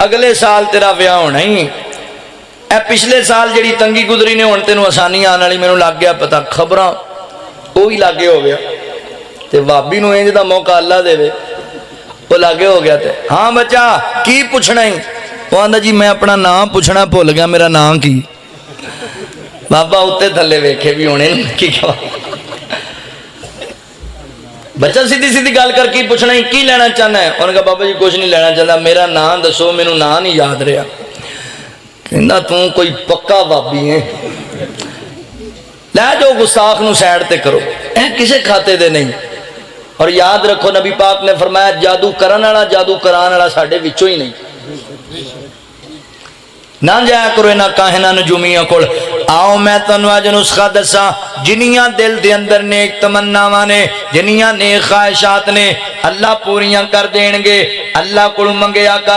अगले साल तेरा ब्याह होना ही। ए पिछले साल जी तंगी गुजरी ने हुण तेनों आसानी आने वाली मैनूं लग गया पता, खबर वो भी लागे हो गया। तो भाभी नूं इंज दा मौका अल्लाह देवे, वो लागे हो गया। तो हाँ बच्चा की पूछना ही? वो आंदा जी मैं अपना नाम पूछना भुल गया, मेरा नाम की? बाबा उत्ते थले वेखे भी होने की क्या। बच्चा सीधी सीधी गल कर की पूछना ही, की लेना चाहना है? उन्होंने कहा बाबा जी कुछ नहीं लेना चाहता, मेरा नाम दसो, मैनू नाम नहीं याद रहा। कहना तू कोई पक्का भाभी है, लै जाओ गुस्ताख नूं साइड ते करो, ऐ किसे खाते दे नहीं। और याद रखो नबी पाक ने फरमाया जादू करन वाला जादू कराने वाला साडे विचों ही नहीं। ना जाया करो इन्हां काहिना नजूमियां कोल। आओ मैं तुहानूं अज नुस्खा दसा, जिन्नियां दिल दे अंदर नेक तमन्नावां ने, जिन्नियां नेक ख्वाहिशात ने, अल्लाह पूरियां कर देणगे। अल्लाह कोलों मंगिया कर।